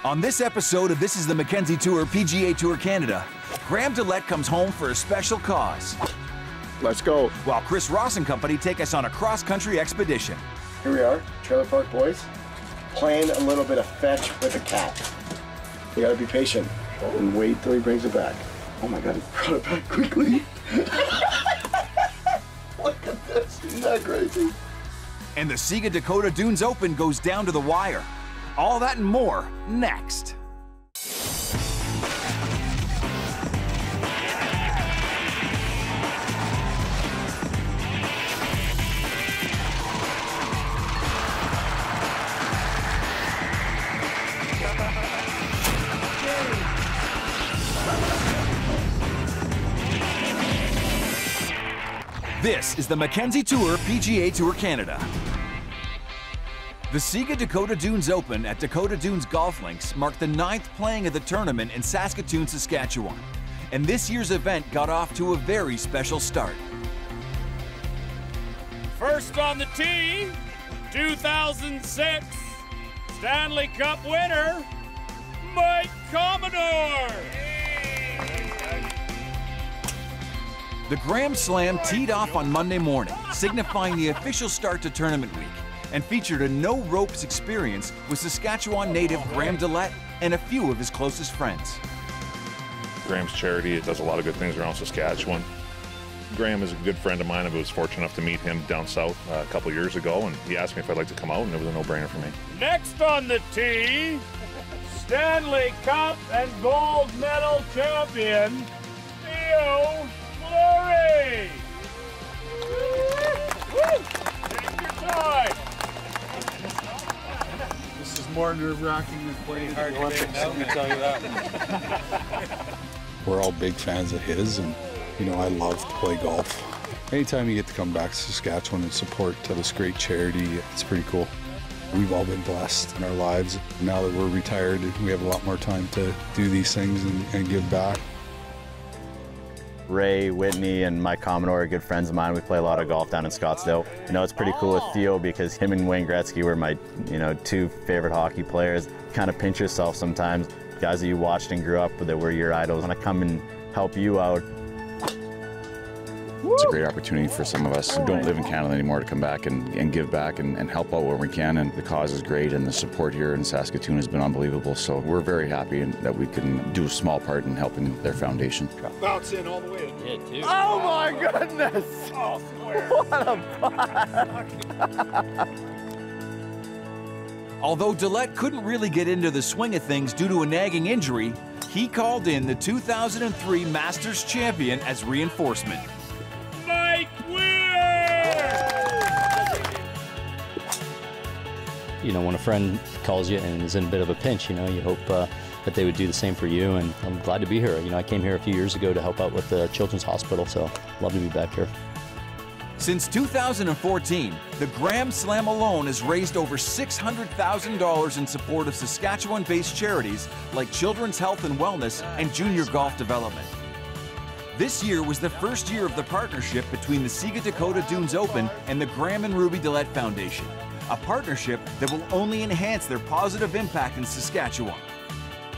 On this episode of This is the Mackenzie Tour PGA Tour Canada, Graham Dillette comes home for a special cause. Let's go. While Chris Ross and company take us on a cross-country expedition. Here we are, Trailer Park Boys, playing a little bit of fetch with a cat. You gotta be patient and wait till he brings it back. Oh my God, he brought it back quickly. Look at this, isn't that crazy? And the SIGA Dakota Dunes Open goes down to the wire. All that and more, next. This is the Mackenzie Tour PGA Tour Canada. The SIGA Dakota Dunes Open at Dakota Dunes Golf Links marked the 9th playing of the tournament in Saskatoon, Saskatchewan. And this year's event got off to a very special start. First on the tee, 2006 Stanley Cup winner, Mike Commodore. The Grand Slam teed off on Monday morning, signifying the official start to tournament week, and featured a no-ropes experience with Saskatchewan native Graham Dillette and a few of his closest friends. Graham's charity does a lot of good things around Saskatchewan. Graham is a good friend of mine. I was fortunate enough to meet him down south a couple years ago, and he asked me if I'd like to come out, and it was a no-brainer for me. Next on the tee, Stanley Cup and gold medal champion, Theo Fleury. Take your time. This is more nerve-wracking than playing hard to let me tell you that. We're all big fans of his, and you know, I love to play golf. Anytime you get to come back to Saskatchewan and support this great charity, it's pretty cool. We've all been blessed in our lives. Now that we're retired, we have a lot more time to do these things and give back. Ray, Whitney, and Mike Commodore are good friends of mine. We play a lot of golf down in Scottsdale. You know, it's pretty cool with Theo because him and Wayne Gretzky were my, two favorite hockey players. You kind of pinch yourself sometimes. Guys that you watched and grew up with that were your idols. And I come and help you out. It's a great opportunity for some of us who don't live in Canada anymore to come back and give back and help out where we can. And the cause is great, and the support here in Saskatoon has been unbelievable. So we're very happy that we can do a small part in helping their foundation. Bounce in all the way. Oh my goodness! Oh, What a putt! Although Dillette couldn't really get into the swing of things due to a nagging injury, he called in the 2003 Masters champion as reinforcement. Mike Weir! You know, when a friend calls you and is in a bit of a pinch, you hope that they would do the same for you, and I'm glad to be here. I came here a few years ago to help out with the Children's Hospital, so love to be back here. Since 2014, the Grand Slam alone has raised over $600,000 in support of Saskatchewan-based charities like Children's Health and Wellness and Junior Golf Development. This year was the first year of the partnership between the SIGA Dakota Dunes Open and the Graham and Ruby Dillette Foundation, a partnership that will only enhance their positive impact in Saskatchewan.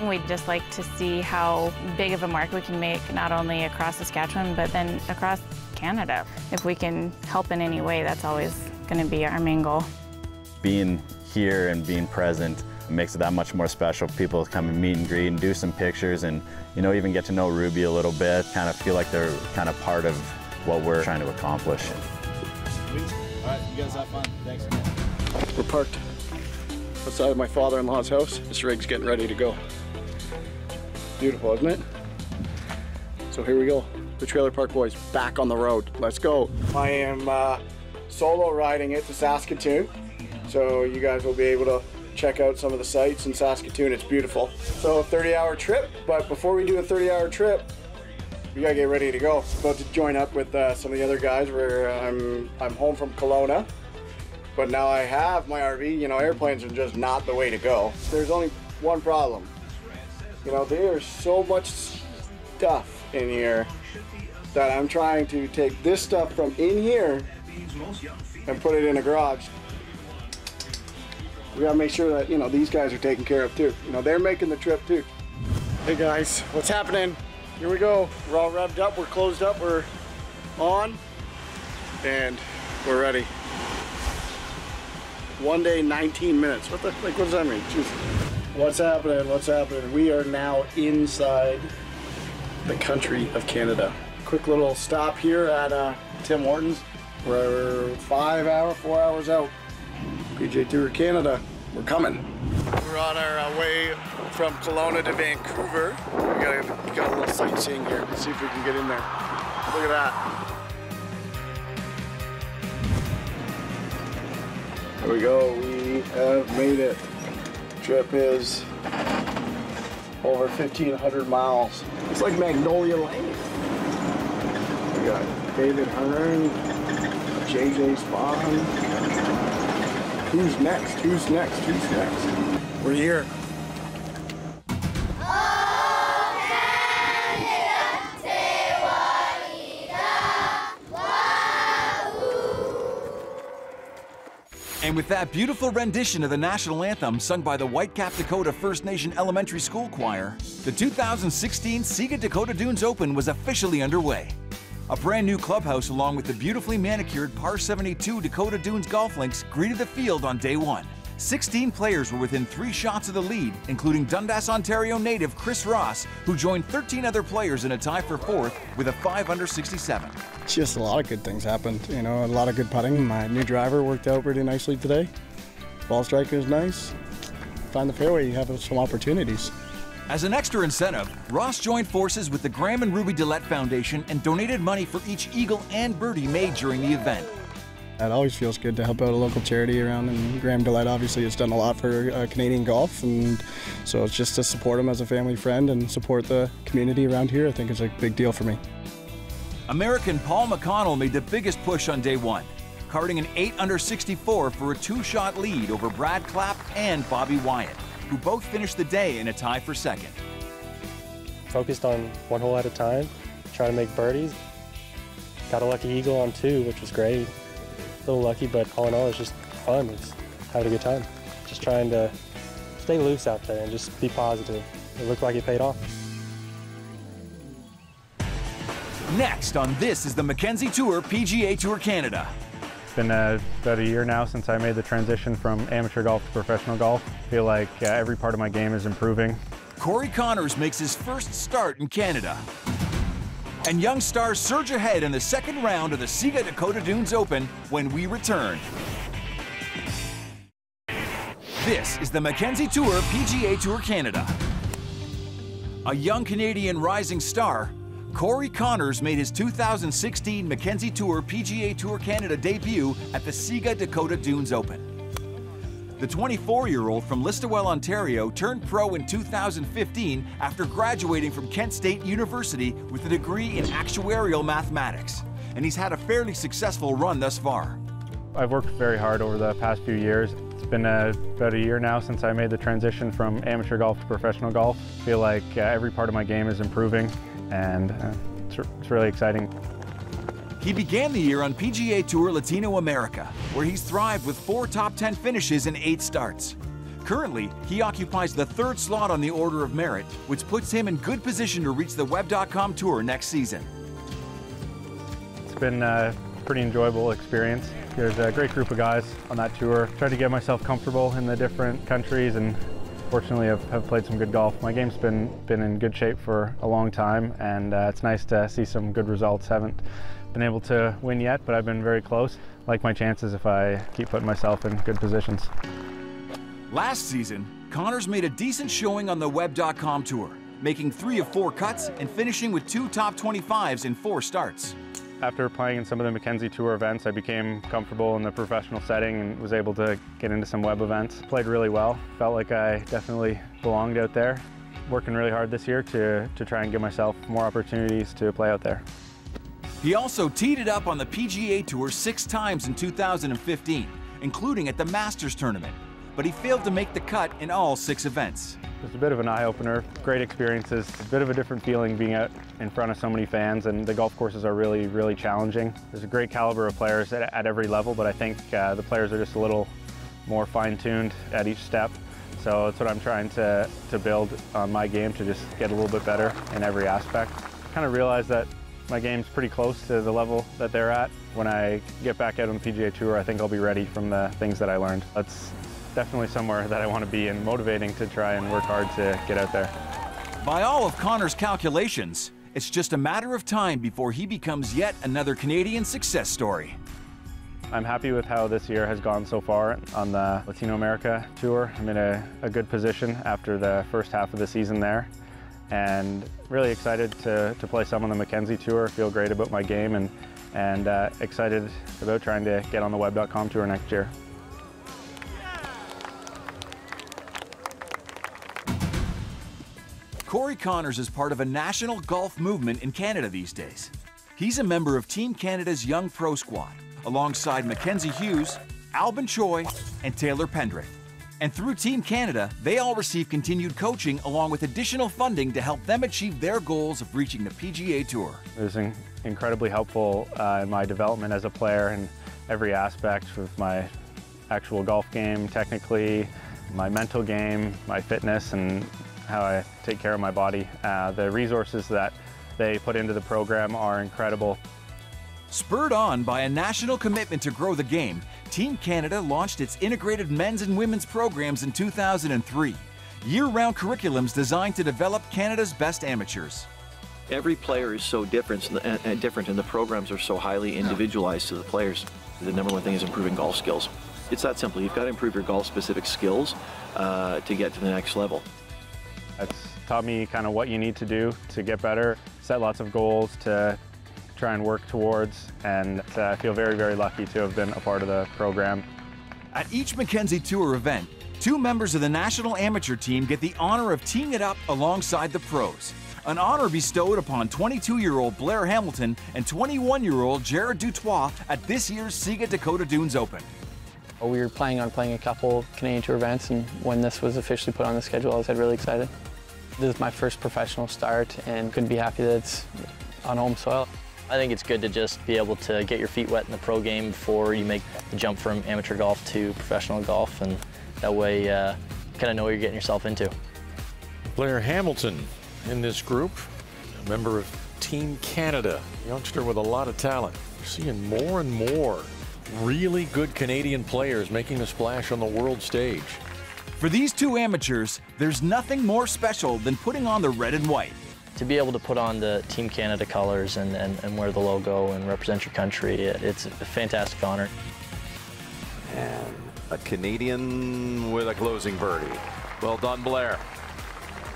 We'd just like to see how big of a mark we can make, not only across Saskatchewan, but then across Canada. If we can help in any way, that's always going to be our main goal. Being here and being present makes it that much more special. People come and meet and greet and do some pictures and, even get to know Ruby a little bit, kind of feel like they're kind of part of what we're trying to accomplish. All right, you guys have fun. Thanks. We're parked outside of my father-in-law's house. This rig's getting ready to go. Beautiful, isn't it? So here we go. The Trailer Park Boys back on the road. Let's go. I am solo riding it to Saskatoon, so you guys will be able to check out some of the sights in Saskatoon. It's beautiful. So a 30-hour trip, but before we do a 30-hour trip, we gotta get ready to go. About to join up with some of the other guys where I'm home from Kelowna, but now I have my RV. Airplanes are just not the way to go. There's only one problem. There's so much stuff in here that I'm trying to take this stuff from in here and put it in a garage. we gotta make sure that, you know, these guys are taken care of too. You know, they're making the trip too. Hey guys, what's happening? Here we go. We're all revved up, we're closed up, we're on, and we're ready. 1 day, 19 minutes. What does that mean? Jeez. What's happening? What's happening? We are now inside the country of Canada. Quick little stop here at Tim Hortons. We're 4 hours out. PGA Tour Canada, we're coming. We're on our way from Kelowna to Vancouver. We got a little sightseeing here. Let's see if we can get in there. Look at that. There we go, we have made it. Trip is over 1,500 miles. It's like Magnolia Lane. We got David Hearn, JJ Spawn. Who's next? Who's next? Who's next? We're here. And with that beautiful rendition of the national anthem sung by the Whitecap Dakota First Nation Elementary School Choir, the 2016 SIGA Dakota Dunes Open was officially underway. A brand new clubhouse along with the beautifully manicured Par 72 Dakota Dunes golf links greeted the field on day one. 16 players were within 3 shots of the lead, including Dundas, Ontario native Chris Ross, who joined 13 other players in a tie for 4th with a 5 under 67. Just a lot of good things happened, you know, a lot of good putting. My new driver worked out pretty nicely today. Ball striking is nice. Find the fairway, you have some opportunities. As an extra incentive, Ross joined forces with the Graham and Ruby Dillette Foundation and donated money for each eagle and birdie made during the event. It always feels good to help out a local charity around, and Graham Dillette obviously has done a lot for Canadian golf, and so it's just to support him as a family friend and support the community around here, I think is a big deal for me. American Paul McConnell made the biggest push on day one, carding an 8 under 64 for a 2-shot lead over Brad Clapp and Bobby Wyatt, who both finished the day in a tie for 2nd. Focused on one hole at a time, trying to make birdies. Got a lucky eagle on 2, which was great. A little lucky, but all in all, it's just fun. It's having a good time. Just trying to stay loose out there and just be positive. It looked like it paid off. Next on This is the Mackenzie Tour PGA Tour Canada. It's been about a year now since I made the transition from amateur golf to professional golf. I feel like every part of my game is improving. Corey Connors makes his first start in Canada. And young stars surge ahead in the 2nd round of the SIGA Dakota Dunes Open when we return. This is the Mackenzie Tour PGA Tour Canada. A young Canadian rising star, Corey Connors made his 2016 Mackenzie Tour PGA Tour Canada debut at the SIGA Dakota Dunes Open. The 24-year-old from Listowel, Ontario turned pro in 2015 after graduating from Kent State University with a degree in actuarial mathematics, and he's had a fairly successful run thus far. I've worked very hard over the past few years. It's been about a year now since I made the transition from amateur golf to professional golf. I feel like every part of my game is improving, and it's really exciting. He began the year on PGA Tour Latino America, where he's thrived with 4 top 10 finishes and 8 starts. Currently, he occupies the 3rd slot on the Order of Merit, which puts him in good position to reach the Web.com Tour next season. It's been a pretty enjoyable experience. There's a great group of guys on that tour. Tried to get myself comfortable in the different countries, and fortunately I've played some good golf. My game's been in good shape for a long time, and it's nice to see some good results. Haven't been able to win yet, but I've been very close. Like my chances if I keep putting myself in good positions. Last season, Connors made a decent showing on the Web.com Tour, making 3 of 4 cuts and finishing with 2 top 25s in 4 starts. After playing in some of the Mackenzie Tour events, I became comfortable in the professional setting and was able to get into some web events. Played really well. Felt like I definitely belonged out there. Working really hard this year to try and give myself more opportunities to play out there. He also teed it up on the PGA Tour 6 times in 2015, including at the Masters tournament, but he failed to make the cut in all 6 events. It was a bit of an eye-opener, great experiences, a bit of a different feeling being out in front of so many fans, and the golf courses are really, really challenging. There's a great caliber of players at every level, but I think the players are just a little more fine-tuned at each step. So that's what I'm trying to build on my game, to just get a little bit better in every aspect. Kind of realize that my game's pretty close to the level that they're at. When I get back out on the PGA Tour, I think I'll be ready from the things that I learned. That's definitely somewhere that I want to be, and motivating to try and work hard to get out there. By all of Connor's calculations, it's just a matter of time before he becomes yet another Canadian success story. I'm happy with how this year has gone so far on the Latino America Tour. I'm in a good position after the first half of the season there, and really excited to play some on the Mackenzie Tour. Feel great about my game, and excited about trying to get on the web.com tour next year. Corey Connors is part of a national golf movement in Canada these days. He's a member of Team Canada's Young Pro Squad, alongside Mackenzie Hughes, Albin Choi, and Taylor Pendrith. And through Team Canada, they all receive continued coaching along with additional funding to help them achieve their goals of reaching the PGA Tour. It was incredibly helpful in my development as a player in every aspect of my actual golf game, technically, my mental game, my fitness, and how I take care of my body. The resources that they put into the program are incredible. Spurred on by a national commitment to grow the game, Team Canada launched its integrated men's and women's programs in 2003. Year-round curriculums designed to develop Canada's best amateurs. Every player is so different, and the programs are so highly individualized to the players. The number one thing is improving golf skills. It's that simple. You've got to improve your golf-specific skills to get to the next level. It's taught me kind of what you need to do to get better, set lots of goals to try and work towards, and I feel very, very lucky to have been a part of the program. At each Mackenzie Tour event, 2 members of the national amateur team get the honor of teeing it up alongside the pros. An honor bestowed upon 22-year-old Blair Hamilton and 21-year-old Jared Dutois at this year's SIGA Dakota Dunes Open. We were planning on playing a couple Canadian Tour events, and when this was officially put on the schedule, I was really excited. This is my first professional start, and couldn't be happy that it's on home soil. I think it's good to just be able to get your feet wet in the pro game before you make the jump from amateur golf to professional golf, and that way you kind of know what you're getting yourself into. Blair Hamilton in this group, a member of Team Canada, a youngster with a lot of talent. We're seeing more and more really good Canadian players making a splash on the world stage. For these 2 amateurs, there's nothing more special than putting on the red and white. To be able to put on the Team Canada colors and wear the logo and represent your country, it's a fantastic honor. And a Canadian with a closing birdie. Well done, Blair.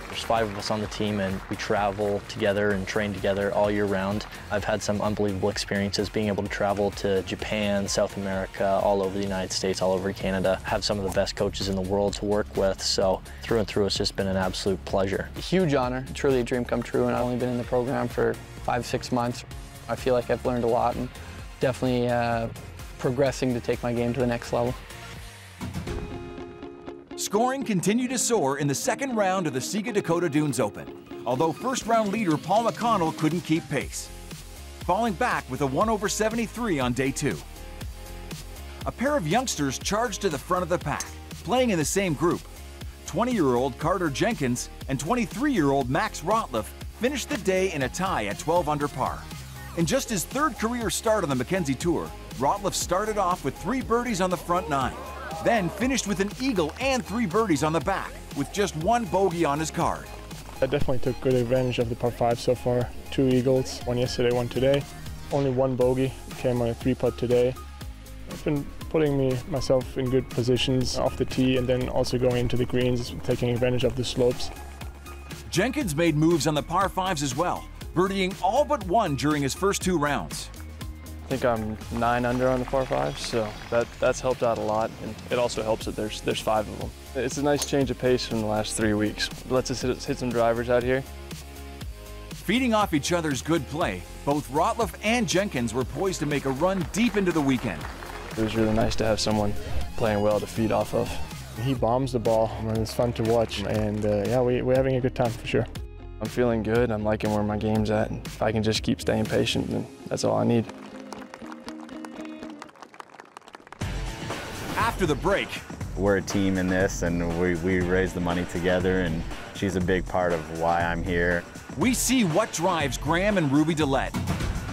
There's 5 of us on the team, and we travel together and train together all year round. I've had some unbelievable experiences being able to travel to Japan, South America, all over the United States, all over Canada. Have some of the best coaches in the world to work with, so through and through it's just been an absolute pleasure. A huge honor, truly a dream come true, and I've only been in the program for 5-6 months. I feel like I've learned a lot and definitely progressing to take my game to the next level. Scoring continued to soar in the second round of the SIGA Dakota Dunes Open, although first-round leader Paul McConnell couldn't keep pace, falling back with a 1/73 on day 2. A pair of youngsters charged to the front of the pack, playing in the same group. 20-year-old Carter Jenkins and 23-year-old Max Rottluff finished the day in a tie at 12 under par. In just his 3rd career start on the Mackenzie Tour, Rottluff started off with 3 birdies on the front 9. Then finished with an eagle and 3 birdies on the back, with just 1 bogey on his card. I definitely took good advantage of the par 5 so far. 2 eagles, 1 yesterday, 1 today. Only 1 bogey, came on a 3-putt today. I've been putting myself in good positions off the tee, and then also going into the greens, taking advantage of the slopes. Jenkins made moves on the par 5s as well, birdieing all but 1 during his first 2 rounds. I think I'm 9 under on the par 5, so that's helped out a lot, and it also helps that there's 5 of them. It's a nice change of pace from the last 3 weeks. Let's us hit some drivers out here. Feeding off each other's good play, both Rottluff and Jenkins were poised to make a run deep into the weekend. It was really nice to have someone playing well to feed off of. He bombs the ball, and it's fun to watch, and yeah, we're having a good time for sure. I'm feeling good. I'm liking where my game's at, and if I can just keep staying patient, then that's all I need. After the break, we're a team in this, and we raise the money together, and she's a big part of why I'm here. We see what drives Graham and Ruby Dillette,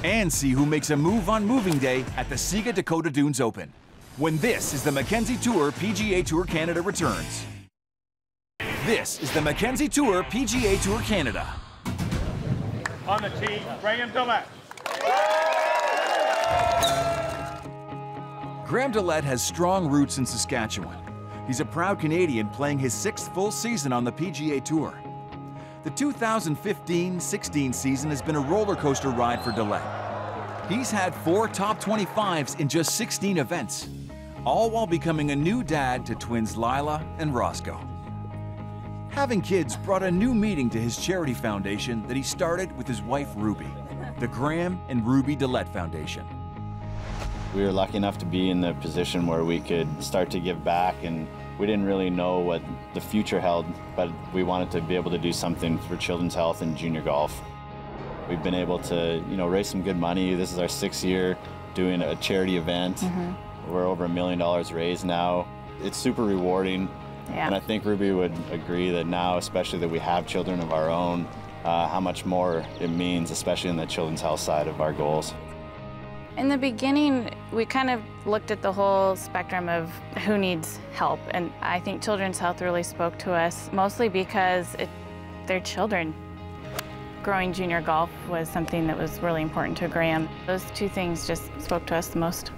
and see who makes a move on moving day at the SIGA Dakota Dunes Open, when this is the Mackenzie Tour PGA Tour Canada returns. This is the Mackenzie Tour PGA Tour Canada. On the tee, Graham Dillette. Graham Dillette has strong roots in Saskatchewan. He's a proud Canadian playing his 6th full season on the PGA Tour. The 2015-16 season has been a roller coaster ride for Dillette. He's had 4 top 25s in just 16 events, all while becoming a new dad to twins Lila and Roscoe. Having kids brought a new meaning to his charity foundation that he started with his wife Ruby, the Graham and Ruby Dillette Foundation. We were lucky enough to be in the position where we could start to give back, and we didn't really know what the future held, but we wanted to be able to do something for children's health and junior golf. We've been able to, raise some good money. This is our 6th year doing a charity event. We're over $1 million raised now. It's super rewarding. Yeah. And I think Ruby would agree that now, especially that we have children of our own, how much more it means, especially in the children's health side of our goals. In the beginning, we kind of looked at the whole spectrum of who needs help, and I think children's health really spoke to us, mostly because they're children. Growing junior golf was something that was really important to Graham. Those 2 things just spoke to us the most.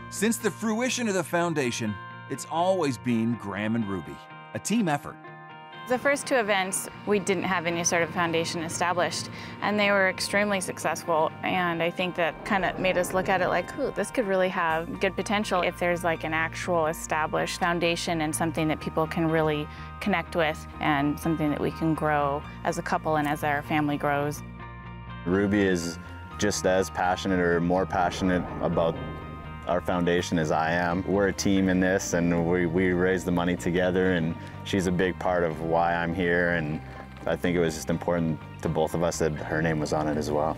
Since the fruition of the foundation, it's always been Graham and Ruby, a team effort. The first 2 events, we didn't have any sort of foundation established, and they were extremely successful, and I think that kind of made us look at it like, ooh, this could really have good potential if there's like an actual established foundation and something that people can really connect with and something that we can grow as a couple and as our family grows. Ruby is just as passionate or more passionate about our foundation as I am. We're a team in this, and we raise the money together, and she's a big part of why I'm here, and I think it was just important to both of us that her name was on it as well.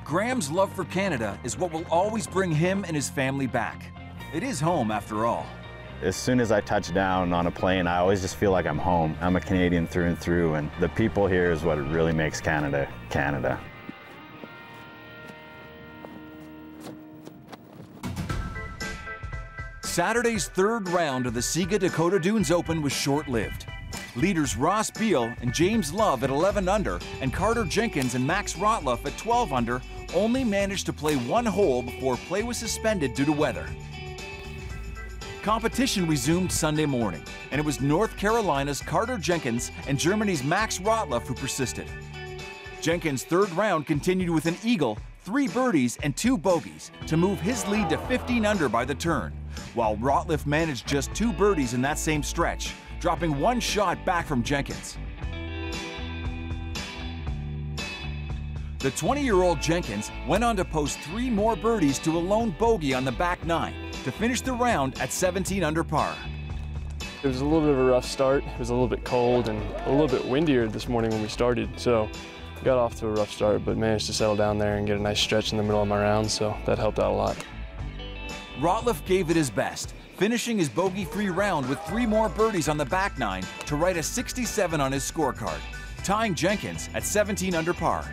Graham's love for Canada is what will always bring him and his family back. It is home after all. As soon as I touch down on a plane, I always just feel like I'm home. I'm a Canadian through and through, and the people here is what really makes Canada, Canada. Saturday's 3rd round of the SIGA Dakota Dunes Open was short-lived. Leaders Ross Beal and James Love at 11 under and Carter Jenkins and Max Rottluff at 12 under only managed to play 1 hole before play was suspended due to weather. Competition resumed Sunday morning, and it was North Carolina's Carter Jenkins and Germany's Max Rottluff who persisted. Jenkins' 3rd round continued with an eagle, 3 birdies, and 2 bogeys to move his lead to 15 under by the turn, while Rottluff managed just 2 birdies in that same stretch, dropping 1 shot back from Jenkins. The 20-year-old Jenkins went on to post 3 more birdies to a lone bogey on the back 9 to finish the round at 17 under par. It was a little bit of a rough start. It was a little bit cold and a little bit windier this morning when we started, so got off to a rough start, but managed to settle down there and get a nice stretch in the middle of my round, so that helped out a lot. Rottluff gave it his best, finishing his bogey-free round with 3 more birdies on the back 9 to write a 67 on his scorecard, tying Jenkins at 17 under par.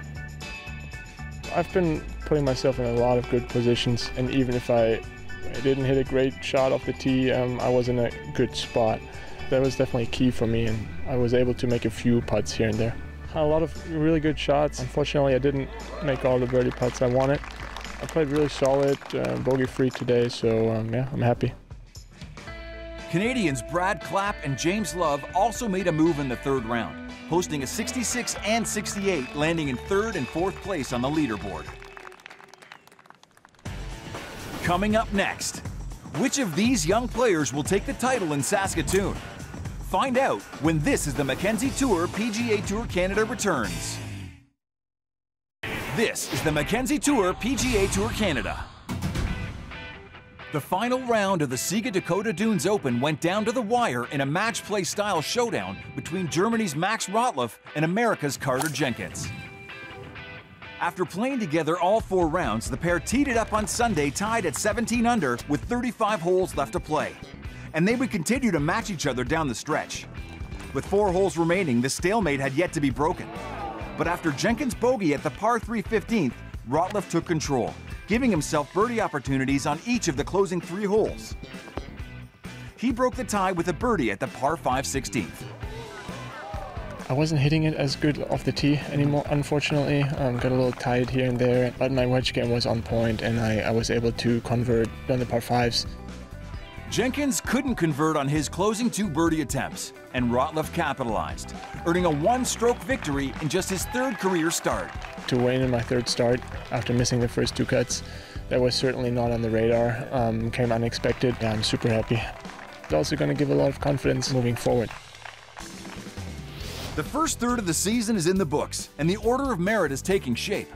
I've been putting myself in a lot of good positions, and even if I didn't hit a great shot off the tee, I was in a good spot. That was definitely key for me, and I was able to make a few putts here and there. A lot of really good shots. Unfortunately, I didn't make all the birdie putts I wanted. I played really solid, bogey-free today, so yeah, I'm happy. Canadians Brad Clapp and James Love also made a move in the 3rd round, posting a 66 and 68, landing in 3rd and 4th place on the leaderboard. Coming up next, which of these young players will take the title in Saskatoon? Find out when this is the Mackenzie Tour PGA Tour Canada returns. This is the Mackenzie Tour PGA Tour Canada. The final round of the SIGA Dakota Dunes Open went down to the wire in a match play style showdown between Germany's Max Rottluff and America's Carter Jenkins. After playing together all 4 rounds, the pair teed it up on Sunday tied at 17 under with 35 holes left to play. and they would continue to match each other down the stretch. With 4 holes remaining, the stalemate had yet to be broken. But after Jenkins' bogey at the par 3 15th, Rottluff took control, giving himself birdie opportunities on each of the closing 3 holes. He broke the tie with a birdie at the par 5 16th. I wasn't hitting it as good off the tee anymore, unfortunately. Got a little tired here and there, but my wedge game was on point and I was able to convert on the par 5s. Jenkins couldn't convert on his closing 2 birdie attempts, and Rottluff capitalized, earning a 1-stroke victory in just his 3rd career start. To win in my 3rd start after missing the first 2 cuts, that was certainly not on the radar. Came unexpected. Yeah, I'm super happy. It's also going to give a lot of confidence moving forward. The first third of the season is in the books, and the order of merit is taking shape.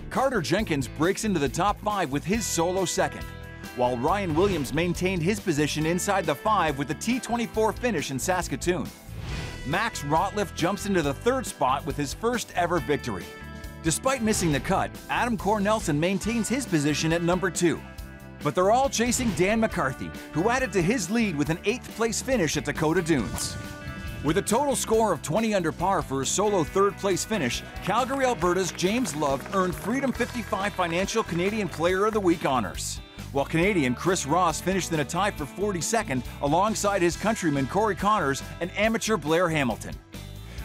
Carter Jenkins breaks into the top 5 with his solo 2nd, while Ryan Williams maintained his position inside the 5 with a T24 finish in Saskatoon. Max Rottluff jumps into the 3rd spot with his first ever victory. Despite missing the cut, Adam Cornelsen maintains his position at number 2. But they're all chasing Dan McCarthy, who added to his lead with an 8th place finish at Dakota Dunes. With a total score of 20 under par for his solo 3rd place finish, Calgary, Alberta's James Love earned Freedom 55 Financial Canadian Player of the Week honors, while Canadian Chris Ross finished in a tie for 42nd alongside his countryman Corey Connors and amateur Blair Hamilton.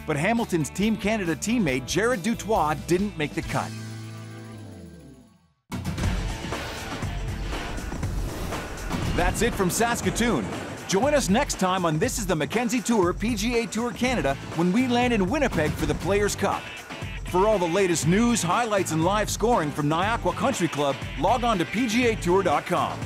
But Hamilton's Team Canada teammate Jared Dutoit didn't make the cut. That's it from Saskatoon. Join us next time on This is the Mackenzie Tour PGA Tour Canada when we land in Winnipeg for the Players' Cup. For all the latest news, highlights, and live scoring from Niagara Country Club, log on to PGATour.com.